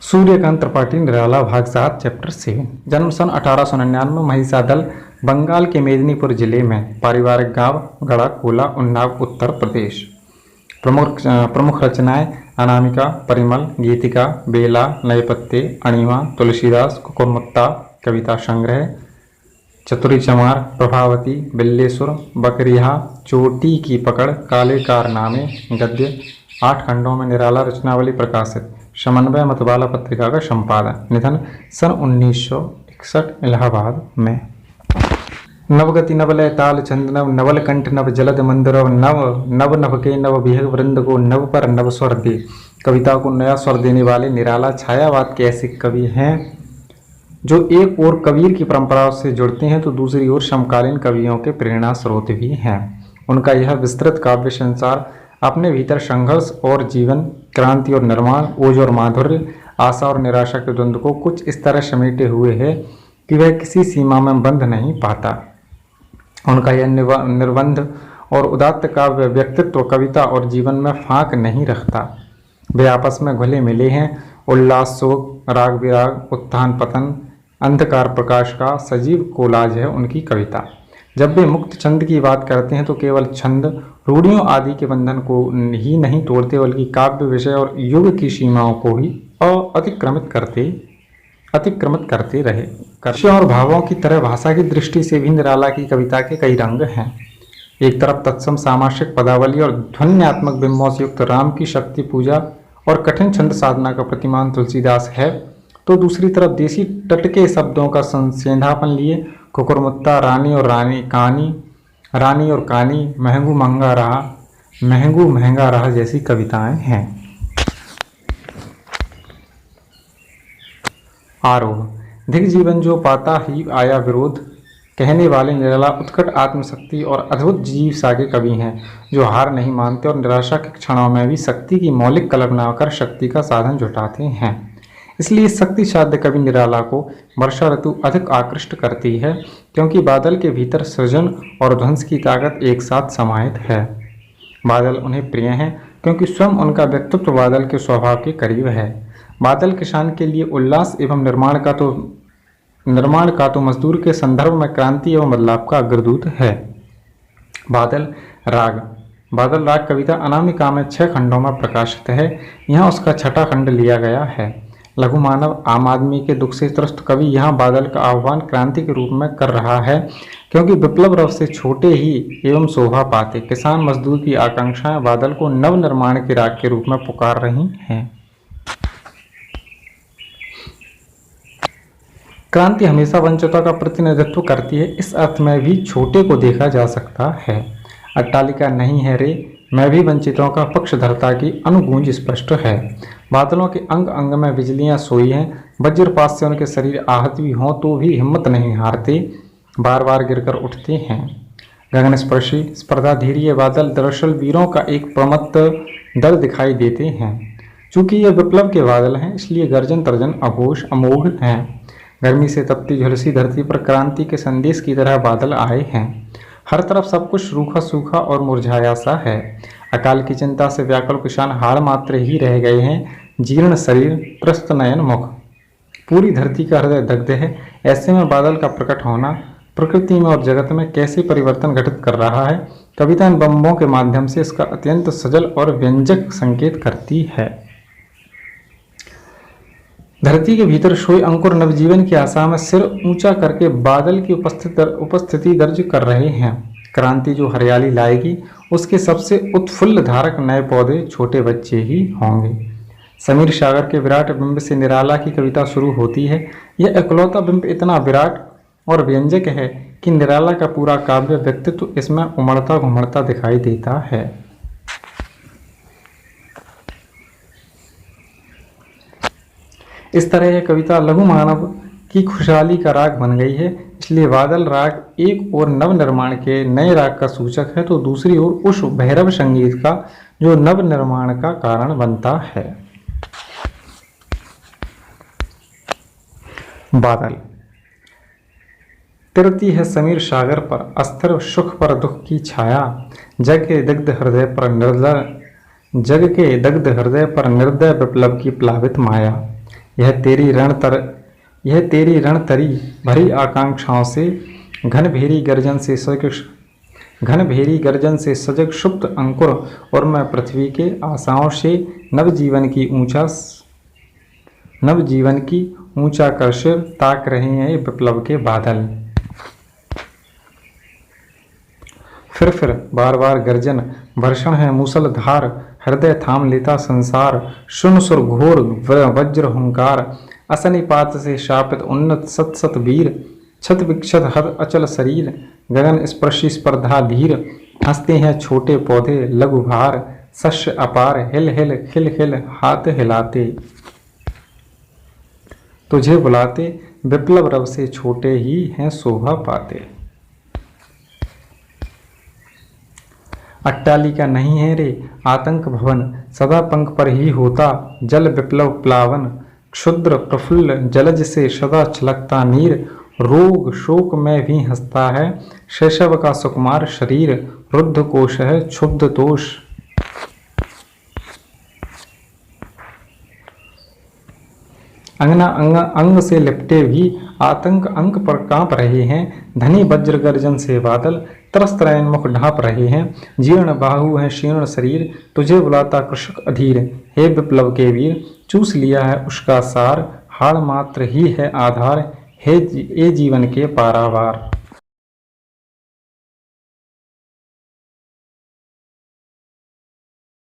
सूर्यकांत त्रिपाठी निराला भाग 7 चैप्टर 7। जन्म सन 1899 महिषादल, बंगाल के मेदिनीपुर जिले में। पारिवारिक गांव गढ़ाकोला, उन्नाव, उत्तर प्रदेश। प्रमुख रचनाएं अनामिका, परिमल, गीतिका, बेला, नए पत्ते, अणिमा, तुलसीदास, कुकुरमुत्ता, कविता संग्रह, चतुरी चमार, प्रभावती, बिल्लेसुर, बकरिया, चोटी की पकड़, काले कारनामे, गद्य। 8 खंडों में निराला रचनावली प्रकाशित। समन्वय मतवाला पत्रिका का संपादन। निधन सन 1961 इलाहाबाद में। नवगति नवलय ताल छंद नव, नवल कंठ नव, जलद मंदिर नव, नव नभ के नव, विहग वृंद को नव पर नव स्वर दे। कविता को नया स्वर देने वाले निराला छायावाद के ऐसे कवि हैं जो एक ओर कबीर की परंपराओं से जुड़ते हैं तो दूसरी ओर समकालीन कवियों के प्रेरणा स्रोत भी हैं। उनका यह विस्तृत काव्य संसार अपने भीतर संघर्ष और जीवन, क्रांति और निर्माण, ओज और माधुर्य, आशा और निराशा के द्वंद्व को कुछ इस तरह समेटे हुए है कि वह किसी सीमा में बंध नहीं पाता। उनका यह निर्बंध और उदात्त काव्य व्यक्तित्व, कविता और जीवन में फांक नहीं रखता। वे आपस में घुले मिले हैं। उल्लास, शोक, राग विराग, उत्थान पतन, अंधकार प्रकाश का सजीव कोलाज है उनकी कविता। जब वे मुक्त छंद की बात करते हैं तो केवल छंद, रूढ़ियों आदि के बंधन को ही नहीं तोड़ते बल्कि काव्य, विषय और युग की सीमाओं को ही अतिक्रमित करते रहे। विषयों और भावों की तरह भाषा की दृष्टि से भी निराला की कविता के कई रंग हैं। एक तरफ तत्सम सामासिक पदावली और ध्वन्यात्मक बिंबों से युक्त राम की शक्ति पूजा और कठिन छंद साधना का प्रतिमान तुलसीदास है, तो दूसरी तरफ देसी टटके शब्दों का संसेंधापन लिए कुकुरमुत्ता, रानी और कानी, महंगू महंगा रहा जैसी कविताएं हैं। आरोह। धिक जीवन जो पाता ही आया विरोध कहने वाले निराला उत्कट आत्मशक्ति और अद्भुत जीव सागे कवि हैं जो हार नहीं मानते और निराशा के क्षणों में भी शक्ति की मौलिक कल्पना कर शक्ति का साधन जुटाते हैं। इसलिए शक्ति साध्य कवि निराला को वर्षा ऋतु अधिक आकृष्ट करती है क्योंकि बादल के भीतर सृजन और ध्वंस की ताकत एक साथ समाहित है। बादल उन्हें प्रिय हैं क्योंकि स्वयं उनका व्यक्तित्व बादल के स्वभाव के करीब है। बादल किसान के लिए उल्लास एवं निर्माण का तो मजदूर के संदर्भ में क्रांति एवं बदलाव का अग्रदूत है। बादल राग कविता अनामिका में 6 खंडों में प्रकाशित है। यहाँ उसका 6ठा खंड लिया गया है। लघु मानव, आम आदमी के दुख से त्रस्त कवि यहाँ बादल का आह्वान क्रांति के रूप में कर रहा है क्योंकि विप्लव रव से छोटे ही एवं शोभा पाते किसान मजदूर की आकांक्षाएं बादल को नव निर्माण के राग के रूप में पुकार रही हैं। क्रांति हमेशा वंचितों का प्रतिनिधित्व करती है। इस अर्थ में भी छोटे को देखा जा सकता है। अट्टालिका नहीं है रे, मैं भी वंचितों का पक्षधरता की अनुगूंज स्पष्ट है। बादलों के अंग अंग में बिजलियां सोई हैं। वज्रपात से उनके शरीर आहत भी हों तो भी हिम्मत नहीं हारते, बार बार गिरकर उठते हैं। गगनस्पर्शी स्पर्धाधीरीय बादल दरअसल वीरों का एक प्रमत्त दल दिखाई देते हैं। चूंकि ये विप्लव के बादल हैं इसलिए गर्जन तर्जन अघोष अमोघ हैं। गर्मी से तपती झुलसी धरती पर क्रांति के संदेश की तरह बादल आए हैं। हर तरफ सब कुछ रूखा सूखा और मुरझाया सा है। अकाल की चिंता से व्याकुल किसान हाड़ मात्र ही रह गए हैं। जीर्ण शरीर, त्रस्त नयन मुख, पूरी धरती का हृदय दग्ध है। ऐसे में बादल का प्रकट होना प्रकृति में और जगत में कैसे परिवर्तन घटित कर रहा है, कविता इन बम्बों के माध्यम से इसका अत्यंत सजल और व्यंजक संकेत करती है। धरती के भीतर सोए अंकुर नवजीवन की आशा में सिर ऊंचा करके बादल की उपस्थिति दर्ज कर रहे हैं। क्रांति जो हरियाली लाएगी उसके सबसे उत्फुल्ल धारक नए पौधे छोटे बच्चे ही होंगे। समीर सागर के विराट बिंब से निराला की कविता शुरू होती है। यह इकलौता बिंब इतना विराट और व्यंजक है कि निराला का पूरा काव्य व्यक्तित्व इसमें उमड़ता घुमड़ता दिखाई देता है। इस तरह यह कविता लघु मानव की खुशहाली का राग बन गई है। इसलिए बादल राग एक ओर नव निर्माण के नए राग का सूचक है तो दूसरी ओर उस भैरव संगीत का जो नव निर्माण का कारण बनता है। बादल तिरती है समीर सागर पर, अस्थिर सुख पर दुख की छाया, जग के दग्ध हृदय पर निर्दय विप्लव की प्लावित माया। यह तेरी रणतरी भरी आकांक्षाओं से घन भेरी गर्जन से सजग सुप्त अंकुर, और मैं पृथ्वी के आशाओं से नवजीवन की ऊंचा कर सिर ताक रहे हैं ये विप्लव के बादल। फिर बार बार गर्जन वर्षण है मूसलधार, हृदय थाम लेता संसार, सुन सुर घोर वज्र हुंकार, असनिपात से शापित उन्नत सत सत वीर, छत विक्षत हत अचल शरीर, गगन स्पर्शी स्पर्धा धीर, हंसते हैं छोटे पौधे लघु भार, शस्य अपार हिल हिल हिल हिल हाथ हिलाते, तुझे बुलाते विप्लव रव से छोटे ही हैं शोभा पाते। अट्टालिका नहीं है रे आतंक भवन, सदा पंख पर ही होता जल विप्लव प्लावन, क्षुद्र प्रफुल्ल जलज से सदा छलकता नीर, रोग शोक में भी हंसता है शैशव का सुकुमार शरीर, रुद्ध कोश है क्षुब्ध दोष। अंगना अंग से लिपटे भी आतंक अंक पर कांप रहे हैं, धनी वज्र गर्जन से बादल त्रस्त मुख ढांप रहे हैं, जीर्ण बाहु है शीर्ण शरीर, तुझे बुलाता कृषक अधीर, हे विप्लव के वीर चूस लिया है उसका सार, हाड़ मात्र ही है आधार, हे जीवन के पारावार।